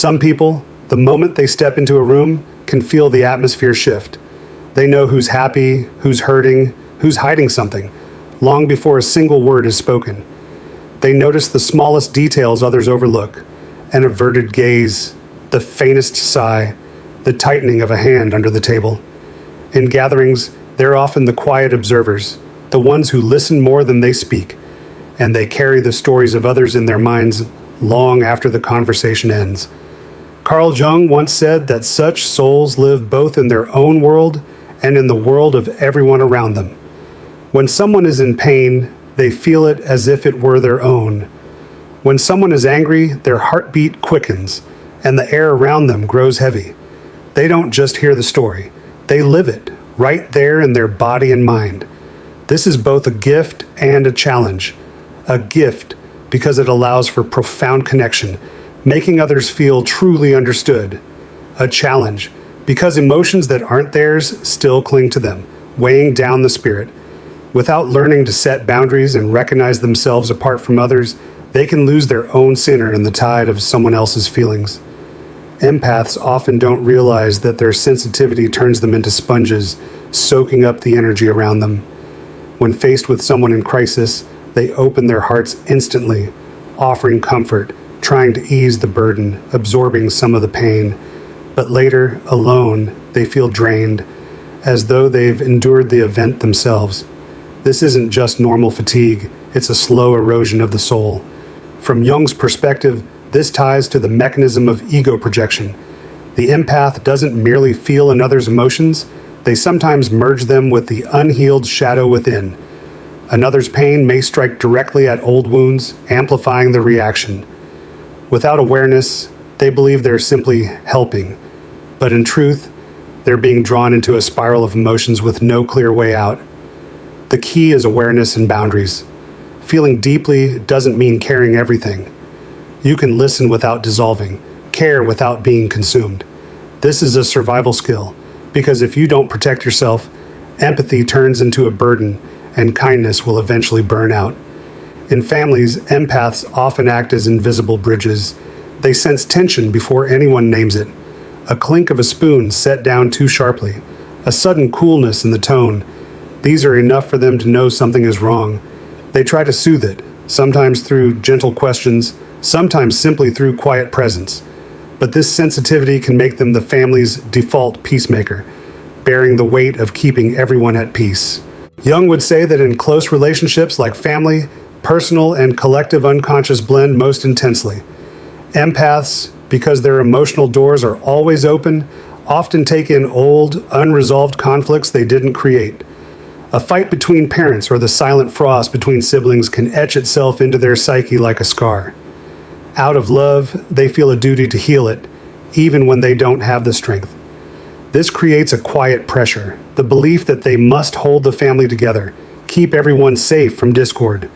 Some people, the moment they step into a room, can feel the atmosphere shift. They know who's happy, who's hurting, who's hiding something, long before a single word is spoken. They notice the smallest details others overlook: an averted gaze, the faintest sigh, the tightening of a hand under the table. In gatherings, they're often the quiet observers, the ones who listen more than they speak, and they carry the stories of others in their minds long after the conversation ends. Carl Jung once said that such souls live both in their own world and in the world of everyone around them. When someone is in pain, they feel it as if it were their own. When someone is angry, their heartbeat quickens, and the air around them grows heavy. They don't just hear the story, they live it, right there in their body and mind. This is both a gift and a challenge. A gift because it allows for profound connection, making others feel truly understood. A challenge because emotions that aren't theirs still cling to them, weighing down the spirit. Without learning to set boundaries and recognize themselves apart from others, they can lose their own center in the tide of someone else's feelings. Empaths often don't realize that their sensitivity turns them into sponges, soaking up the energy around them. When faced with someone in crisis, they open their hearts instantly, offering comfort, trying to ease the burden, absorbing some of the pain. But later, alone, they feel drained, as though they've endured the event themselves. This isn't just normal fatigue, it's a slow erosion of the soul. From Jung's perspective, this ties to the mechanism of ego projection. The empath doesn't merely feel another's emotions, they sometimes merge them with the unhealed shadow within. Another's pain may strike directly at old wounds, amplifying the reaction. Without awareness, they believe they're simply helping. But in truth, they're being drawn into a spiral of emotions with no clear way out. The key is awareness and boundaries. Feeling deeply doesn't mean caring everything. You can listen without dissolving, care without being consumed. This is a survival skill, because if you don't protect yourself, empathy turns into a burden, and kindness will eventually burn out. In families, empaths often act as invisible bridges. They sense tension before anyone names it. A clink of a spoon set down too sharply, a sudden coolness in the tone. These are enough for them to know something is wrong. They try to soothe it, sometimes through gentle questions, sometimes simply through quiet presence. But this sensitivity can make them the family's default peacemaker, bearing the weight of keeping everyone at peace. Jung would say that in close relationships like family, personal and collective unconscious blend most intensely. Empaths, because their emotional doors are always open, often take in old, unresolved conflicts they didn't create. A fight between parents or the silent frost between siblings can etch itself into their psyche like a scar. Out of love, they feel a duty to heal it, even when they don't have the strength. This creates a quiet pressure, the belief that they must hold the family together, keep everyone safe from discord.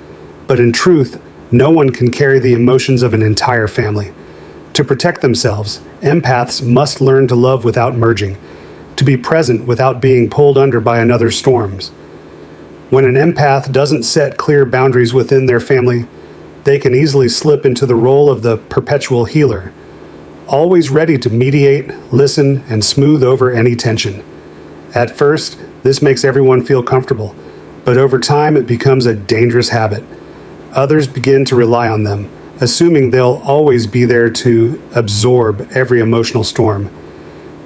But in truth, no one can carry the emotions of an entire family. To protect themselves, empaths must learn to love without merging, to be present without being pulled under by another's storms. When an empath doesn't set clear boundaries within their family, they can easily slip into the role of the perpetual healer, always ready to mediate, listen, and smooth over any tension. At first, this makes everyone feel comfortable, but over time it becomes a dangerous habit. Others begin to rely on them, assuming they'll always be there to absorb every emotional storm.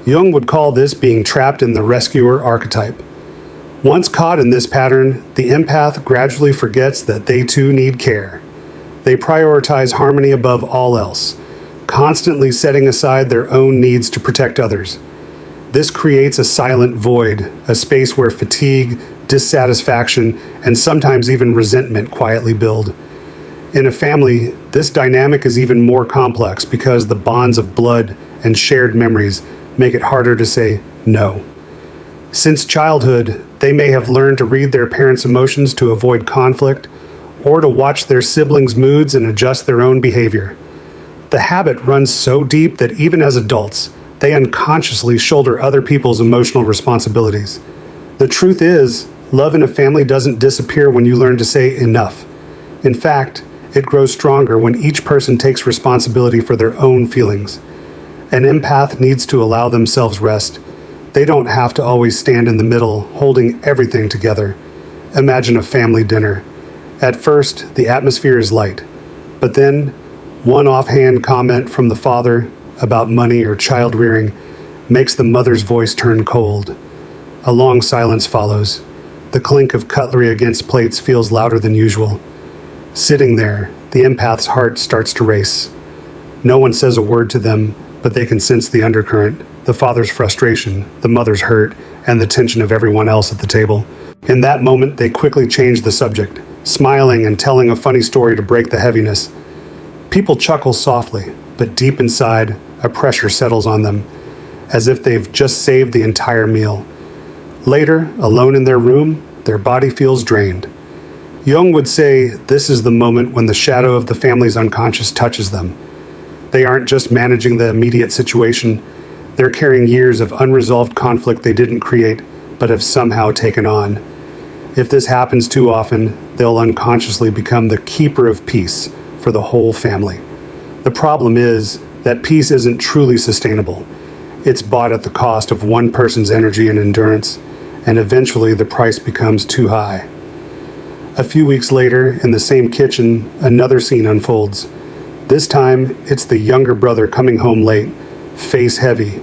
Jung would call this being trapped in the rescuer archetype. Once caught in this pattern, the empath gradually forgets that they too need care. They prioritize harmony above all else, constantly setting aside their own needs to protect others. This creates a silent void, a space where fatigue, dissatisfaction, and sometimes even resentment quietly build. In a family, this dynamic is even more complex because the bonds of blood and shared memories make it harder to say no. Since childhood, they may have learned to read their parents' emotions to avoid conflict, or to watch their siblings' moods and adjust their own behavior. The habit runs so deep that even as adults, they unconsciously shoulder other people's emotional responsibilities. The truth is, love in a family doesn't disappear when you learn to say enough. In fact, it grows stronger when each person takes responsibility for their own feelings. An empath needs to allow themselves rest. They don't have to always stand in the middle, holding everything together. Imagine a family dinner. At first, the atmosphere is light, but then one offhand comment from the father about money or child rearing makes the mother's voice turn cold. A long silence follows. The clink of cutlery against plates feels louder than usual. Sitting there, the empath's heart starts to race. No one says a word to them, but they can sense the undercurrent, the father's frustration, the mother's hurt, and the tension of everyone else at the table. In that moment, they quickly change the subject, smiling and telling a funny story to break the heaviness. People chuckle softly, but deep inside, a pressure settles on them, as if they've just saved the entire meal. Later, alone in their room, their body feels drained. Jung would say this is the moment when the shadow of the family's unconscious touches them. They aren't just managing the immediate situation, they're carrying years of unresolved conflict they didn't create, but have somehow taken on. If this happens too often, they'll unconsciously become the keeper of peace for the whole family. The problem is that peace isn't truly sustainable. It's bought at the cost of one person's energy and endurance, and eventually the price becomes too high. A few weeks later, in the same kitchen, another scene unfolds. This time, it's the younger brother coming home late, face heavy,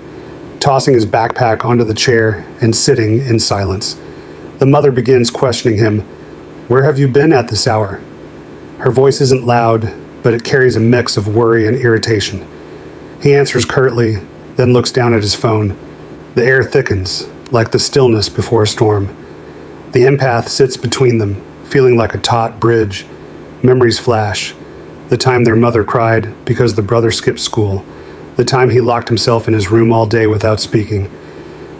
tossing his backpack onto the chair and sitting in silence. The mother begins questioning him. "Where have you been at this hour?" Her voice isn't loud, but it carries a mix of worry and irritation. He answers curtly, then looks down at his phone. The air thickens, like the stillness before a storm. The empath sits between them, feeling like a taut bridge. Memories flash. The time their mother cried because the brother skipped school. The time he locked himself in his room all day without speaking.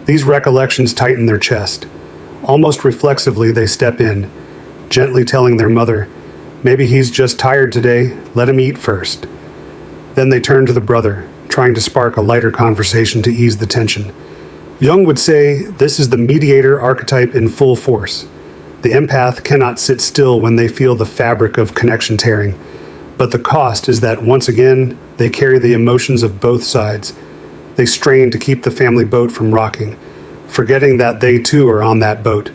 These recollections tighten their chest. Almost reflexively, they step in, gently telling their mother, "Maybe he's just tired today, let him eat first." Then they turn to the brother, trying to spark a lighter conversation to ease the tension. Jung would say this is the mediator archetype in full force. The empath cannot sit still when they feel the fabric of connection tearing. But the cost is that, once again, they carry the emotions of both sides. They strain to keep the family boat from rocking, forgetting that they too are on that boat,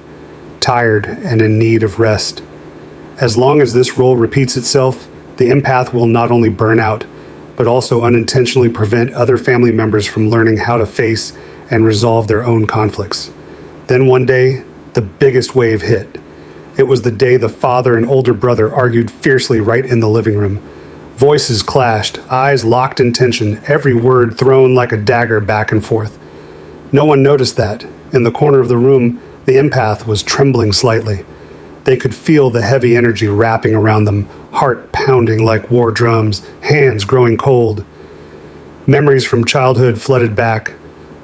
tired and in need of rest. As long as this role repeats itself, the empath will not only burn out, but also unintentionally prevent other family members from learning how to face and resolve their own conflicts. Then one day, the biggest wave hit. It was the day the father and older brother argued fiercely right in the living room. Voices clashed, eyes locked in tension, every word thrown like a dagger back and forth. No one noticed that. In the corner of the room, the empath was trembling slightly. They could feel the heavy energy wrapping around them, heart pounding like war drums, hands growing cold. Memories from childhood flooded back.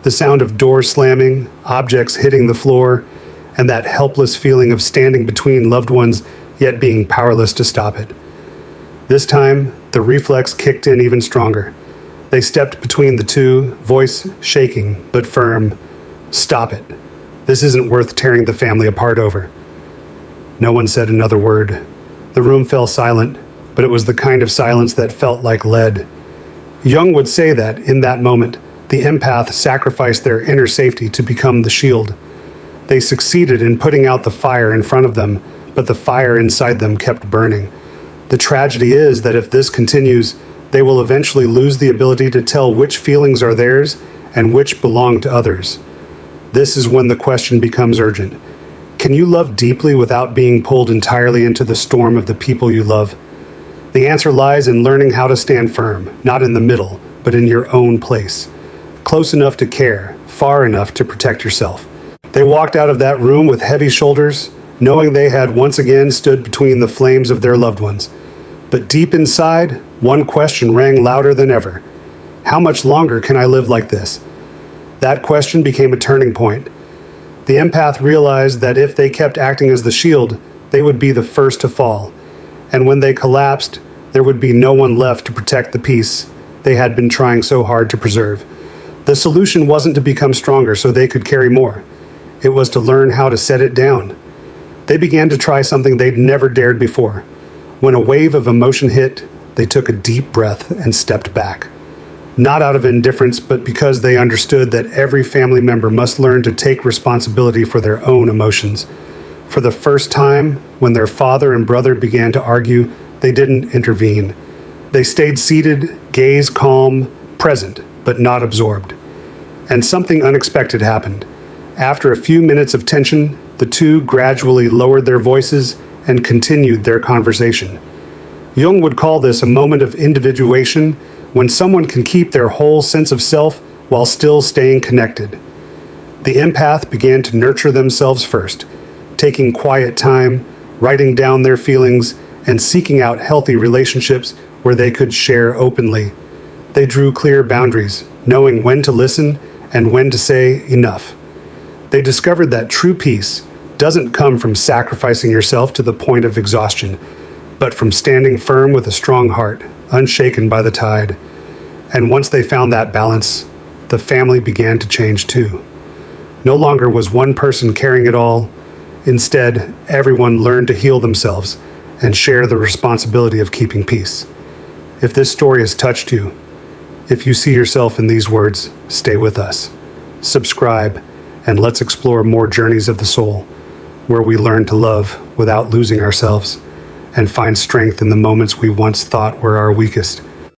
The sound of doors slamming, objects hitting the floor, and that helpless feeling of standing between loved ones, yet being powerless to stop it. This time, the reflex kicked in even stronger. They stepped between the two, voice shaking but firm. "Stop it. This isn't worth tearing the family apart over." No one said another word. The room fell silent, but it was the kind of silence that felt like lead. Jung would say that, in that moment, the empath sacrificed their inner safety to become the shield. They succeeded in putting out the fire in front of them, but the fire inside them kept burning. The tragedy is that if this continues, they will eventually lose the ability to tell which feelings are theirs and which belong to others. This is when the question becomes urgent. Can you love deeply without being pulled entirely into the storm of the people you love? The answer lies in learning how to stand firm, not in the middle, but in your own place. Close enough to care, far enough to protect yourself. They walked out of that room with heavy shoulders, knowing they had once again stood between the flames of their loved ones. But deep inside, one question rang louder than ever. How much longer can I live like this? That question became a turning point. The empath realized that if they kept acting as the shield, they would be the first to fall. And when they collapsed, there would be no one left to protect the peace they had been trying so hard to preserve. The solution wasn't to become stronger so they could carry more. It was to learn how to set it down. They began to try something they'd never dared before. When a wave of emotion hit, they took a deep breath and stepped back. not out of indifference, but because they understood that every family member must learn to take responsibility for their own emotions. For the first time, when their father and brother began to argue, they didn't intervene. They stayed seated, gaze calm, present, but not absorbed. And something unexpected happened. After a few minutes of tension, the two gradually lowered their voices and continued their conversation. Jung would call this a moment of individuation, when someone can keep their whole sense of self while still staying connected. The empath began to nurture themselves first, taking quiet time, writing down their feelings, and seeking out healthy relationships where they could share openly. They drew clear boundaries, knowing when to listen and when to say enough. They discovered that true peace doesn't come from sacrificing yourself to the point of exhaustion, but from standing firm with a strong heart, unshaken by the tide. And once they found that balance, the family began to change too. No longer was one person carrying it all. Instead, everyone learned to heal themselves and share the responsibility of keeping peace. If this story has touched you, if you see yourself in these words, stay with us. Subscribe, and let's explore more journeys of the soul, where we learn to love without losing ourselves, and find strength in the moments we once thought were our weakest.